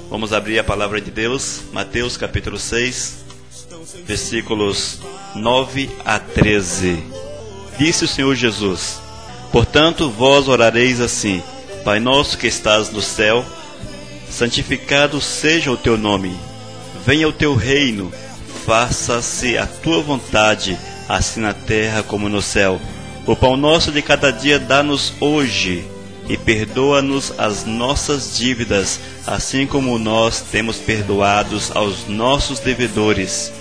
Vamos abrir a palavra de Deus, Mateus capítulo 6, versículos 9 a 13. Disse o Senhor Jesus: Portanto, vós orareis assim: Pai nosso que estás no céu, santificado seja o teu nome. Venha o teu reino, faça-se a tua vontade, assim na terra como no céu. O pão nosso de cada dia dá-nos hoje, e perdoa-nos as nossas dívidas, assim como nós temos perdoados aos nossos devedores.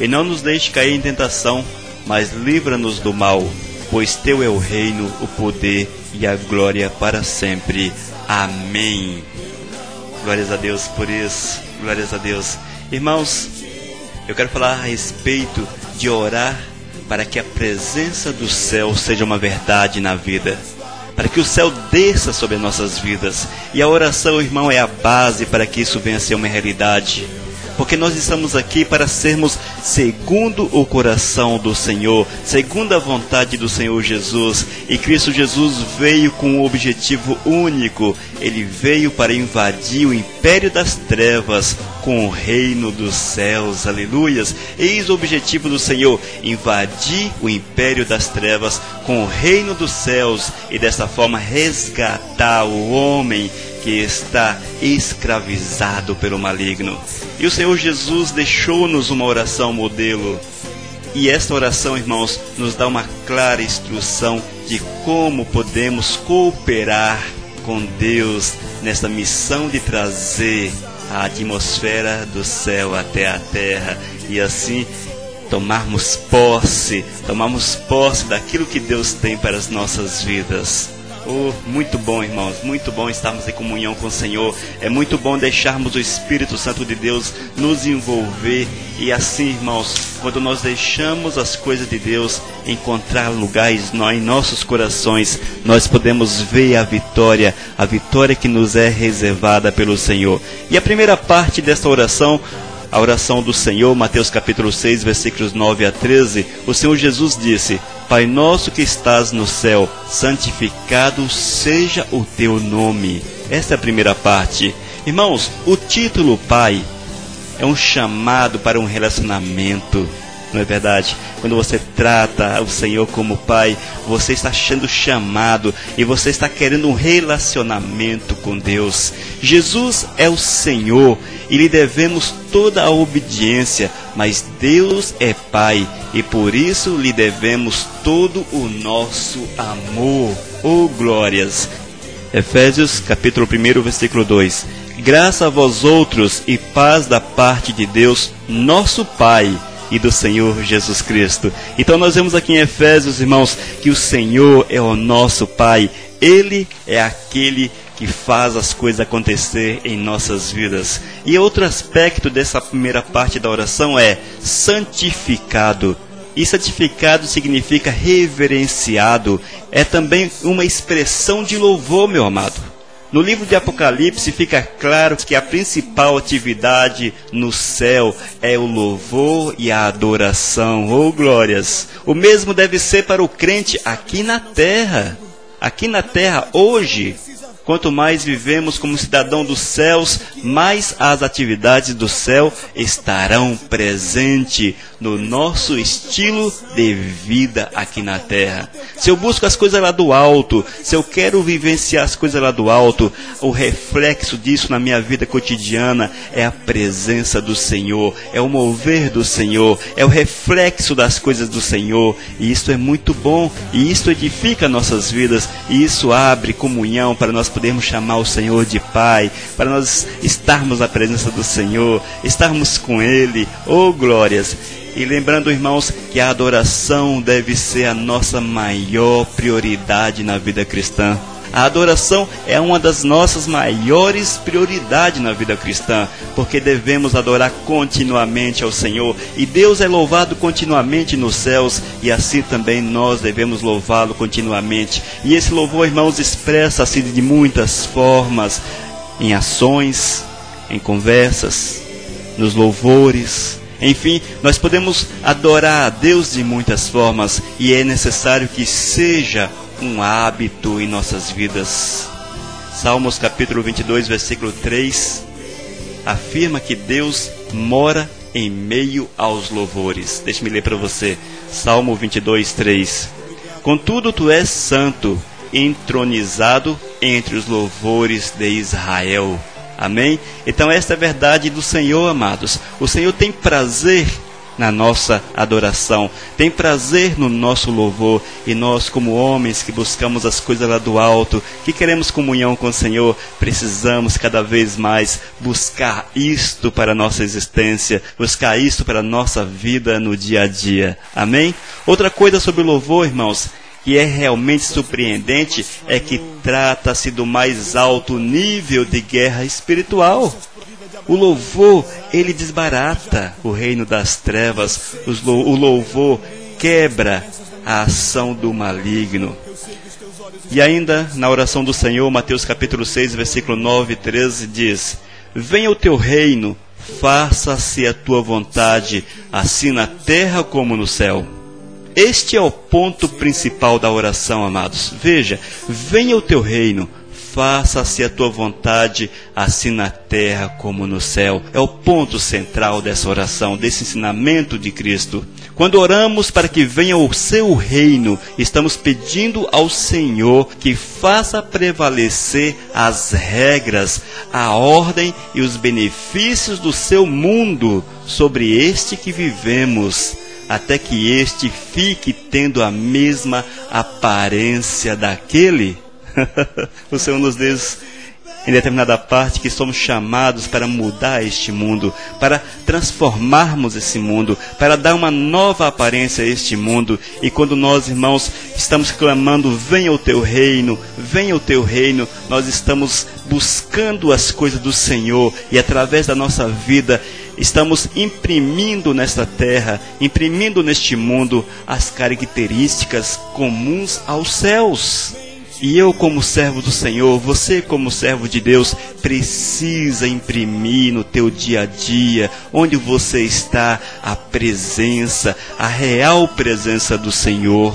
E não nos deixe cair em tentação, mas livra-nos do mal, pois teu é o reino, o poder e a glória para sempre. Amém. Glórias a Deus por isso, glórias a Deus. Irmãos, eu quero falar a respeito de orar para que a presença do céu seja uma verdade na vida, para que o céu desça sobre as nossas vidas. E a oração, irmão, é a base para que isso venha a ser uma realidade. Porque nós estamos aqui para sermos segundo o coração do Senhor, segundo a vontade do Senhor Jesus. E Cristo Jesus veio com um objetivo único. Ele veio para invadir o império das trevas com o reino dos céus. Aleluias! Eis o objetivo do Senhor: invadir o império das trevas com o reino dos céus e dessa forma resgatar o homem que está escravizado pelo maligno. E o Senhor Jesus deixou-nos uma oração modelo. E esta oração, irmãos, nos dá uma clara instrução de como podemos cooperar com Deus nessa missão de trazer a atmosfera do céu até a terra. E assim tomarmos posse daquilo que Deus tem para as nossas vidas. Oh, muito bom, irmãos, muito bom estarmos em comunhão com o Senhor. É muito bom deixarmos o Espírito Santo de Deus nos envolver. E assim, irmãos, quando nós deixamos as coisas de Deus encontrar lugares em nossos corações, nós podemos ver a vitória que nos é reservada pelo Senhor. E a primeira parte desta oração, a oração do Senhor, Mateus capítulo 6, versículos 9 a 13, o Senhor Jesus disse: Pai nosso que estás no céu, santificado seja o teu nome. Esta é a primeira parte. Irmãos, o título Pai é um chamado para um relacionamento, não é verdade? Quando você trata o Senhor como Pai, você está sendo chamado e você está querendo um relacionamento com Deus. Jesus é o Senhor e lhe devemos toda a obediência, mas Deus é Pai e por isso lhe devemos todo o nosso amor. Oh, glórias! Efésios capítulo 1, versículo 2. Graça a vós outros e paz da parte de Deus, nosso Pai, e do Senhor Jesus Cristo. Então nós vemos aqui em Efésios, irmãos, que o Senhor é o nosso Pai. Ele é aquele que faz as coisas acontecer em nossas vidas. E outro aspecto dessa primeira parte da oração é santificado. E santificado significa reverenciado. É também uma expressão de louvor, meu amado. No livro de Apocalipse fica claro que a principal atividade no céu é o louvor e a adoração. Oh, glórias! O mesmo deve ser para o crente aqui na terra. Aqui na terra, hoje, quanto mais vivemos como cidadão dos céus, mais as atividades do céu estarão presentes no nosso estilo de vida aqui na terra. Se eu busco as coisas lá do alto, se eu quero vivenciar as coisas lá do alto, o reflexo disso na minha vida cotidiana é a presença do Senhor, é o mover do Senhor, é o reflexo das coisas do Senhor. E isso é muito bom, e isso edifica nossas vidas, e isso abre comunhão para nós podermos chamar o Senhor de Pai, para nós estarmos na presença do Senhor, estarmos com Ele. Oh, glórias! E lembrando, irmãos, que a adoração deve ser a nossa maior prioridade na vida cristã. A adoração é uma das nossas maiores prioridades na vida cristã, porque devemos adorar continuamente ao Senhor, e Deus é louvado continuamente nos céus, e assim também nós devemos louvá-lo continuamente. E esse louvor, irmãos, expressa-se de muitas formas, em ações, em conversas, nos louvores. Enfim, nós podemos adorar a Deus de muitas formas, e é necessário que seja um hábito em nossas vidas. Salmos capítulo 22, versículo 3. afirma que Deus mora em meio aos louvores. Deixe-me ler para você. Salmo 22, 3. Contudo, tu és santo, entronizado entre os louvores de Israel. Amém? Então esta é a verdade do Senhor, amados. O Senhor tem prazer na nossa adoração, tem prazer no nosso louvor, e nós, como homens que buscamos as coisas lá do alto, que queremos comunhão com o Senhor, precisamos cada vez mais buscar isto para a nossa existência, buscar isto para a nossa vida no dia a dia. Amém? Outra coisa sobre o louvor, irmãos, que é realmente surpreendente, é que trata-se do mais alto nível de guerra espiritual. O louvor, ele desbarata o reino das trevas. O louvor quebra a ação do maligno. E ainda, na oração do Senhor, Mateus capítulo 6, versículo 9 e 13, diz: venha o teu reino, faça-se a tua vontade, assim na terra como no céu. Este é o ponto principal da oração, amados. Veja, venha o teu reino, faça-se a tua vontade, assim na terra como no céu. É o ponto central dessa oração, desse ensinamento de Cristo. Quando oramos para que venha o seu reino, estamos pedindo ao Senhor que faça prevalecer as regras, a ordem e os benefícios do seu mundo sobre este que vivemos, até que este fique tendo a mesma aparência daquele. O Senhor nos diz em determinada parte que somos chamados para mudar este mundo, para transformarmos esse mundo, para dar uma nova aparência a este mundo. E quando nós, irmãos, estamos clamando, venha o teu reino, nós estamos buscando as coisas do Senhor, e através da nossa vida estamos imprimindo nesta terra, imprimindo neste mundo as características comuns aos céus. E eu, como servo do Senhor, você, como servo de Deus, precisa imprimir no teu dia a dia, onde você está, a presença, a real presença do Senhor.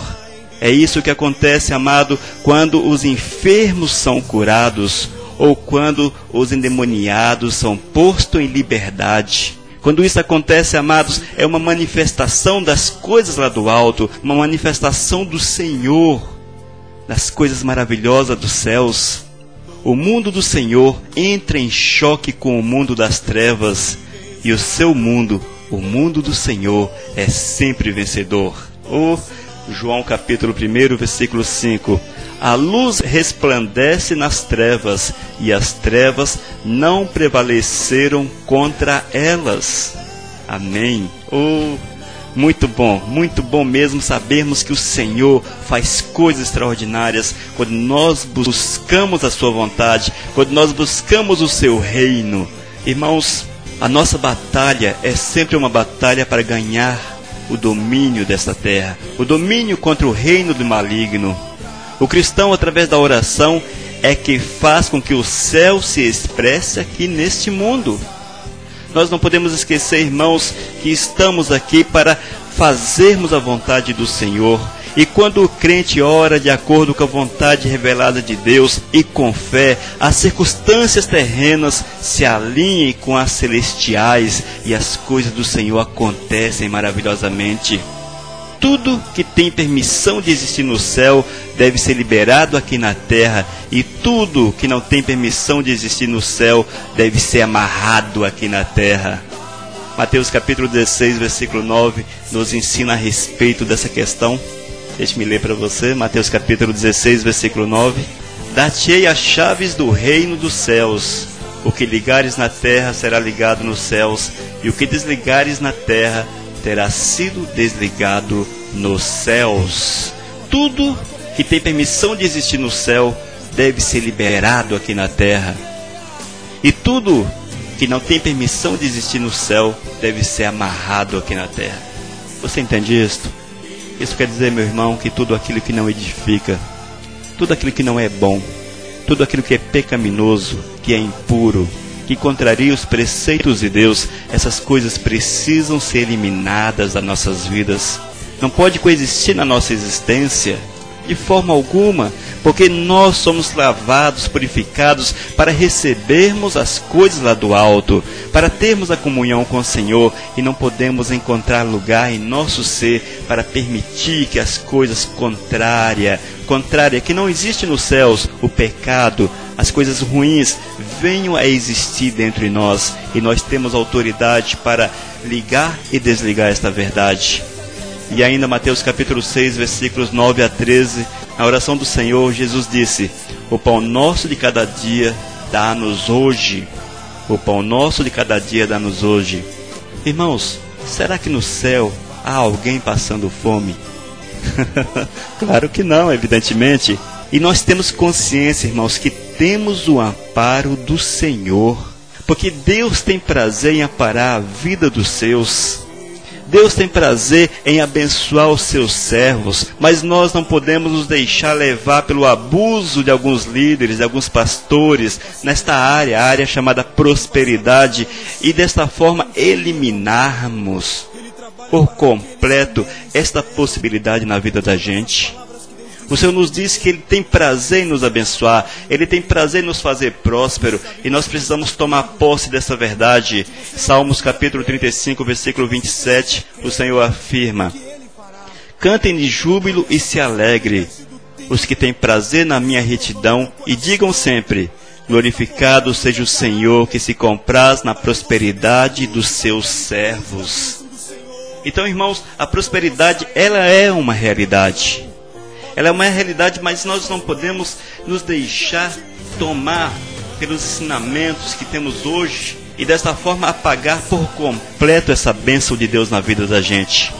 É isso que acontece, amado, quando os enfermos são curados, ou quando os endemoniados são postos em liberdade. Quando isso acontece, amados, é uma manifestação das coisas lá do alto, uma manifestação do Senhor, das coisas maravilhosas dos céus. O mundo do Senhor entra em choque com o mundo das trevas, e o seu mundo, o mundo do Senhor, é sempre vencedor. João capítulo 1, versículo 5. A luz resplandece nas trevas, e as trevas não prevaleceram contra elas. Amém. Muito bom mesmo sabermos que o Senhor faz coisas extraordinárias quando nós buscamos a sua vontade, quando nós buscamos o seu reino. Irmãos, a nossa batalha é sempre uma batalha para ganhar o domínio desta terra, o domínio contra o reino do maligno. O cristão, através da oração, é que faz com que o céu se expresse aqui neste mundo. Nós não podemos esquecer, irmãos, que estamos aqui para fazermos a vontade do Senhor. E quando o crente ora de acordo com a vontade revelada de Deus e com fé, as circunstâncias terrenas se alinham com as celestiais e as coisas do Senhor acontecem maravilhosamente. Tudo que tem permissão de existir no céu deve ser liberado aqui na terra, e tudo que não tem permissão de existir no céu deve ser amarrado aqui na terra. Mateus capítulo 16, versículo 9, nos ensina a respeito dessa questão. Deixe-me ler para você. Mateus capítulo 16, versículo 9. Dar-te-ei as chaves do reino dos céus. O que ligares na terra será ligado nos céus, e o que desligares na terra terá sido desligado nos céus. Tudo que tem permissão de existir no céu deve ser liberado aqui na terra. E tudo que não tem permissão de existir no céu deve ser amarrado aqui na terra. Você entende isto? Isso quer dizer, meu irmão, que tudo aquilo que não edifica, tudo aquilo que não é bom, tudo aquilo que é pecaminoso, que é impuro, que contraria os preceitos de Deus, essas coisas precisam ser eliminadas das nossas vidas. Não pode coexistir na nossa existência. De forma alguma, porque nós somos lavados, purificados para recebermos as coisas lá do alto, para termos a comunhão com o Senhor, e não podemos encontrar lugar em nosso ser para permitir que as coisas contrárias que não existe nos céus, o pecado, as coisas ruins, venham a existir dentro de nós, e nós temos autoridade para ligar e desligar esta verdade. E ainda Mateus capítulo 6, versículos 9 a 13, na oração do Senhor, Jesus disse: o pão nosso de cada dia dá-nos hoje. O pão nosso de cada dia dá-nos hoje. Irmãos, será que no céu há alguém passando fome? Claro que não, evidentemente. E nós temos consciência, irmãos, que temos o amparo do Senhor, porque Deus tem prazer em amparar a vida dos seus. Deus tem prazer em abençoar os seus servos, mas nós não podemos nos deixar levar pelo abuso de alguns líderes, de alguns pastores, nesta área, a área chamada prosperidade, e desta forma eliminarmos por completo esta possibilidade na vida da gente. O Senhor nos diz que Ele tem prazer em nos abençoar, Ele tem prazer em nos fazer próspero, e nós precisamos tomar posse dessa verdade. Salmos capítulo 35, versículo 27, o Senhor afirma: cantem de júbilo e se alegre os que têm prazer na minha retidão, e digam sempre: glorificado seja o Senhor, que se compraz na prosperidade dos seus servos. Então, irmãos, a prosperidade, ela é uma realidade. Ela é uma realidade, mas nós não podemos nos deixar tomar pelos ensinamentos que temos hoje e desta forma apagar por completo essa bênção de Deus na vida da gente.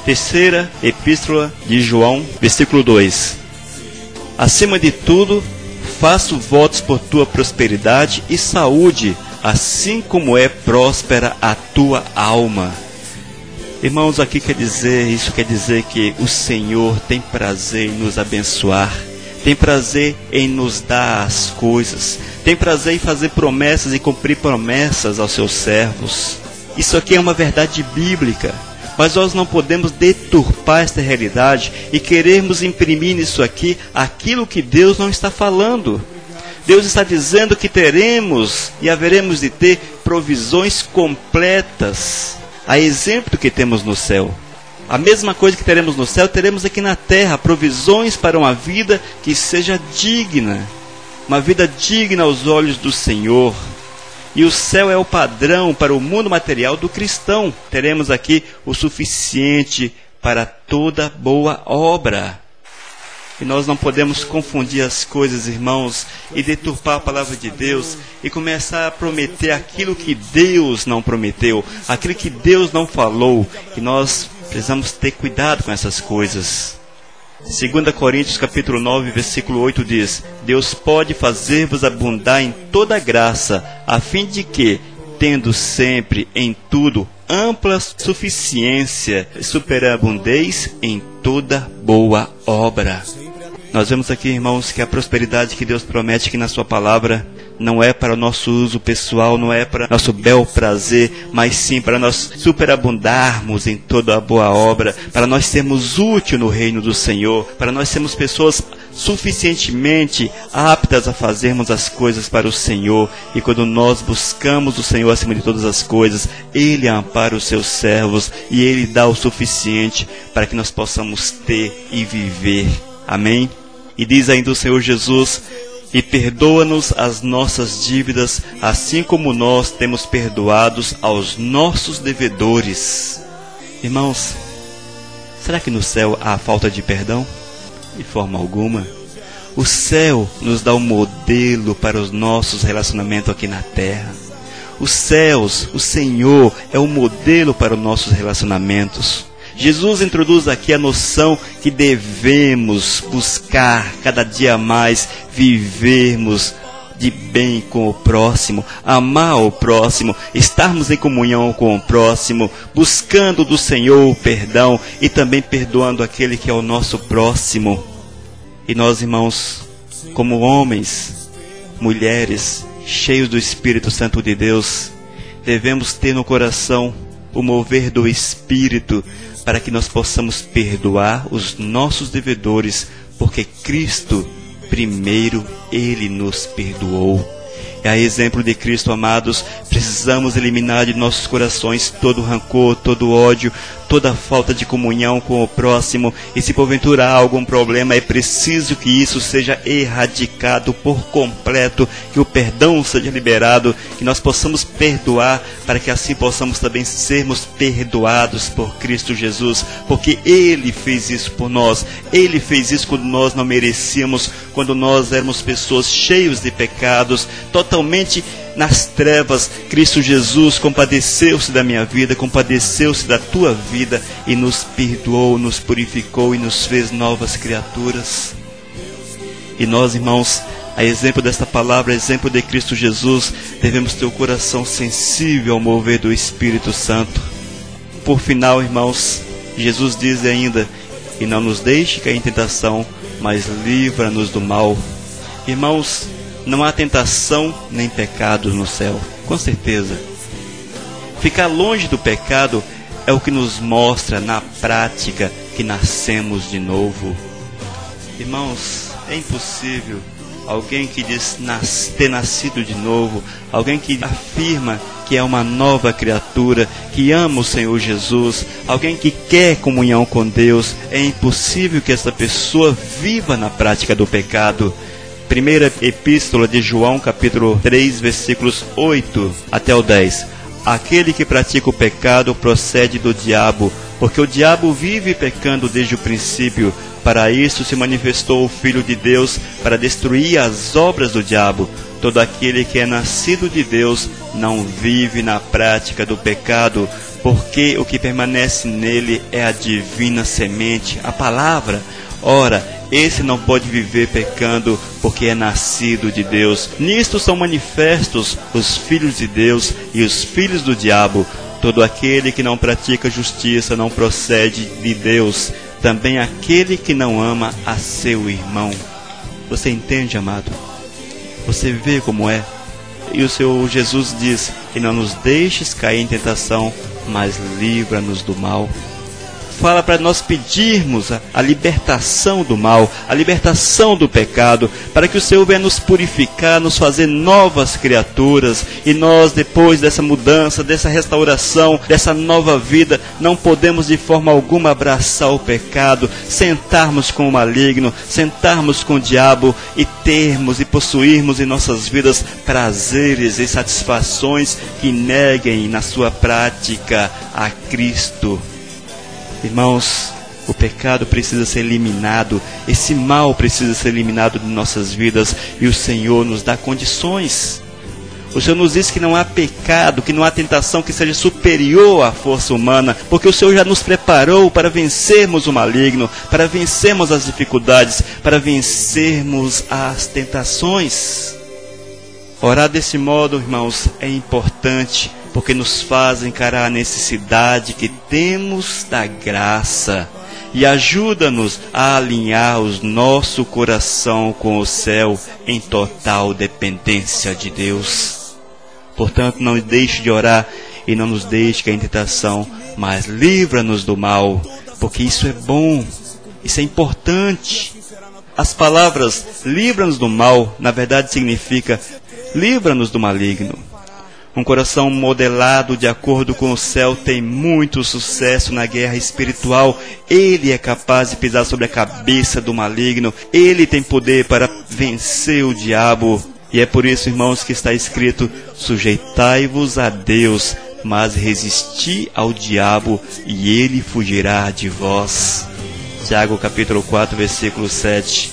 Terceira epístola de João, versículo 2. Acima de tudo, faço votos por tua prosperidade e saúde, assim como é próspera a tua alma. Irmãos, aqui isso quer dizer que o Senhor tem prazer em nos abençoar, tem prazer em nos dar as coisas, tem prazer em fazer promessas e cumprir promessas aos seus servos. Isso aqui é uma verdade bíblica, mas nós não podemos deturpar esta realidade e querermos imprimir nisso aqui aquilo que Deus não está falando. Deus está dizendo que teremos e haveremos de ter provisões completas, a exemplo do que temos no céu. A mesma coisa que teremos no céu, teremos aqui na terra, provisões para uma vida que seja digna, uma vida digna aos olhos do Senhor. E o céu é o padrão para o mundo material do cristão. Teremos aqui o suficiente para toda boa obra. E nós não podemos confundir as coisas, irmãos, e deturpar a palavra de Deus e começar a prometer aquilo que Deus não prometeu, aquilo que Deus não falou. E nós precisamos ter cuidado com essas coisas. 2 Coríntios capítulo 9, versículo 8 diz: Deus pode fazer-vos abundar em toda graça, a fim de que, tendo sempre em tudo ampla suficiência, superabundeis em toda boa obra. Nós vemos aqui, irmãos, que a prosperidade que Deus promete aqui na sua palavra não é para o nosso uso pessoal, não é para nosso bel prazer, mas sim para nós superabundarmos em toda a boa obra, para nós sermos úteis no reino do Senhor, para nós sermos pessoas suficientemente aptas a fazermos as coisas para o Senhor. E quando nós buscamos o Senhor acima de todas as coisas, Ele ampara os seus servos e Ele dá o suficiente para que nós possamos ter e viver. Amém? E diz ainda o Senhor Jesus: e perdoa-nos as nossas dívidas, assim como nós temos perdoados aos nossos devedores. Irmãos, será que no céu há falta de perdão? De forma alguma. O céu nos dá um modelo para os nossos relacionamentos aqui na terra. Os céus, o Senhor é um modelo para os nossos relacionamentos. Jesus introduz aqui a noção que devemos buscar cada dia mais vivermos de bem com o próximo, amar o próximo, estarmos em comunhão com o próximo, buscando do Senhor o perdão e também perdoando aquele que é o nosso próximo. E nós, irmãos, como homens, mulheres, cheios do Espírito Santo de Deus, devemos ter no coração o mover do Espírito, para que nós possamos perdoar os nossos devedores porque Cristo, primeiro, Ele nos perdoou. É a exemplo de Cristo, amados, precisamos eliminar de nossos corações todo rancor, todo ódio, toda falta de comunhão com o próximo. E se porventura há algum problema, é preciso que isso seja erradicado por completo, que o perdão seja liberado, que nós possamos perdoar, para que assim possamos também sermos perdoados por Cristo Jesus, porque Ele fez isso por nós. Ele fez isso quando nós não merecíamos, quando nós éramos pessoas cheias de pecados, totalmente nas trevas. Cristo Jesus compadeceu-se da minha vida, compadeceu-se da tua vida e nos perdoou, nos purificou e nos fez novas criaturas. E nós, irmãos, a exemplo desta palavra, a exemplo de Cristo Jesus, devemos ter o coração sensível ao mover do Espírito Santo. Por final, irmãos, Jesus diz ainda: e não nos deixe cair em tentação, mas livra-nos do mal. Irmãos, não há tentação nem pecado no céu, com certeza. Ficar longe do pecado é o que nos mostra na prática que nascemos de novo. Irmãos, é impossível alguém que diz ter nascido de novo, alguém que afirma que é uma nova criatura, que ama o Senhor Jesus, alguém que quer comunhão com Deus, é impossível que essa pessoa viva na prática do pecado. Primeira Epístola de João, capítulo 3, versículos 8 até o 10. Aquele que pratica o pecado procede do diabo, porque o diabo vive pecando desde o princípio. Para isso se manifestou o Filho de Deus, para destruir as obras do diabo. Todo aquele que é nascido de Deus não vive na prática do pecado, porque o que permanece nele é a divina semente, a palavra. Ora, esse não pode viver pecando, porque é nascido de Deus. Nisto são manifestos os filhos de Deus e os filhos do diabo. Todo aquele que não pratica justiça não procede de Deus. Também aquele que não ama a seu irmão. Você entende, amado? Você vê como é? E o Senhor Jesus diz: e não nos deixes cair em tentação, mas livra-nos do mal. Fala para nós pedirmos a libertação do mal, a libertação do pecado, para que o Senhor venha nos purificar, nos fazer novas criaturas. E nós, depois dessa mudança, dessa restauração, dessa nova vida, não podemos de forma alguma abraçar o pecado, sentarmos com o maligno, sentarmos com o diabo e termos e possuirmos em nossas vidas prazeres e satisfações que neguem na sua prática a Cristo. Irmãos, o pecado precisa ser eliminado, esse mal precisa ser eliminado de nossas vidas, e o Senhor nos dá condições. O Senhor nos diz que não há pecado, que não há tentação que seja superior à força humana, porque o Senhor já nos preparou para vencermos o maligno, para vencermos as dificuldades, para vencermos as tentações. Orar desse modo, irmãos, é importante, porque nos faz encarar a necessidade que temos da graça e ajuda-nos a alinhar o nosso coração com o céu em total dependência de Deus. Portanto, não deixe de orar e não nos deixe cair em tentação, mas livra-nos do mal, porque isso é bom, isso é importante. As palavras livra-nos do mal, na verdade significa livra-nos do maligno. Um coração modelado de acordo com o céu tem muito sucesso na guerra espiritual. Ele é capaz de pisar sobre a cabeça do maligno. Ele tem poder para vencer o diabo. E é por isso, irmãos, que está escrito: sujeitai-vos a Deus, mas resisti ao diabo, e ele fugirá de vós. Tiago capítulo 4, versículo 7.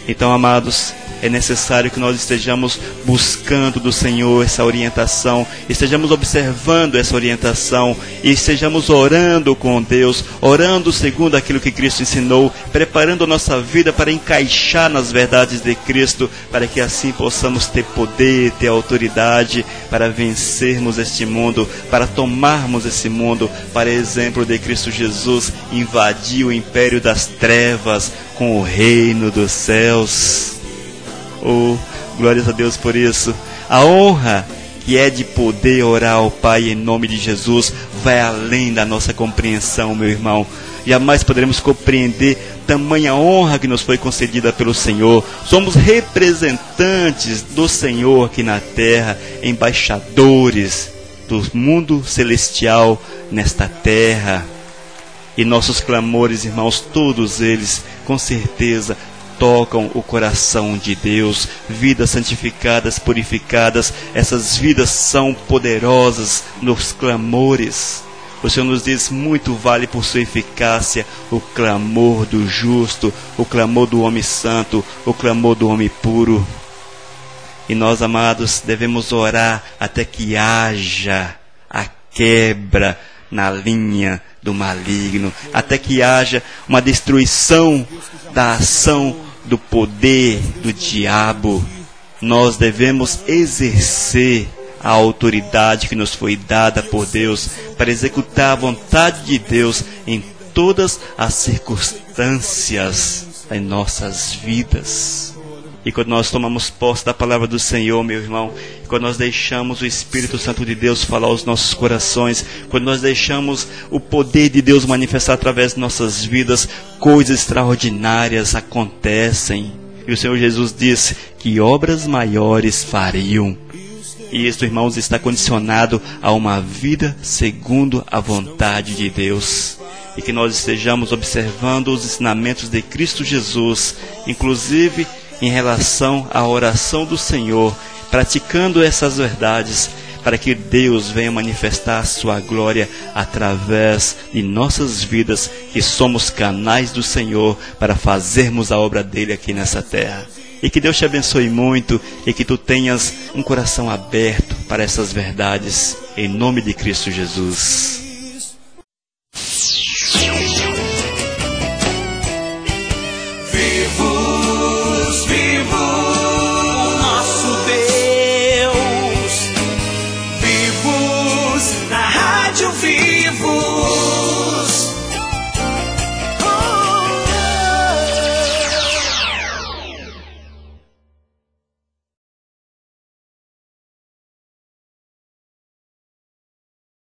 Então, amados, é necessário que nós estejamos buscando do Senhor essa orientação, estejamos observando essa orientação e estejamos orando com Deus, orando segundo aquilo que Cristo ensinou, preparando a nossa vida para encaixar nas verdades de Cristo, para que assim possamos ter poder, ter autoridade para vencermos este mundo, para tomarmos esse mundo, para exemplo de Cristo Jesus, invadir o império das trevas com o reino dos céus. Oh, glórias a Deus por isso. A honra que é de poder orar ao Pai em nome de Jesus, vai além da nossa compreensão, meu irmão. Jamais poderemos compreender tamanha honra que nos foi concedida pelo Senhor. Somos representantes do Senhor aqui na terra, embaixadores do mundo celestial nesta terra. E nossos clamores, irmãos, todos eles, com certeza, tocam o coração de Deus. Vidas santificadas, purificadas, essas vidas são poderosas nos clamores. O Senhor nos diz: muito vale por sua eficácia o clamor do justo, o clamor do homem santo, o clamor do homem puro. E nós, amados, devemos orar até que haja a quebra na linha do maligno, até que haja uma destruição da ação do poder do diabo. Nós devemos exercer a autoridade que nos foi dada por Deus para executar a vontade de Deus em todas as circunstâncias em nossas vidas. E quando nós tomamos posse da palavra do Senhor, meu irmão, quando nós deixamos o Espírito Santo de Deus falar aos nossos corações, quando nós deixamos o poder de Deus manifestar através de nossas vidas, coisas extraordinárias acontecem. E o Senhor Jesus disse que obras maiores fariam. E isto, irmãos, está condicionado a uma vida segundo a vontade de Deus. E que nós estejamos observando os ensinamentos de Cristo Jesus, inclusive em relação à oração do Senhor, praticando essas verdades, para que Deus venha manifestar a sua glória através de nossas vidas, que somos canais do Senhor para fazermos a obra dele aqui nessa terra. E que Deus te abençoe muito e que tu tenhas um coração aberto para essas verdades, em nome de Cristo Jesus. Vivo o nosso Deus, vivos na Rádio Viva.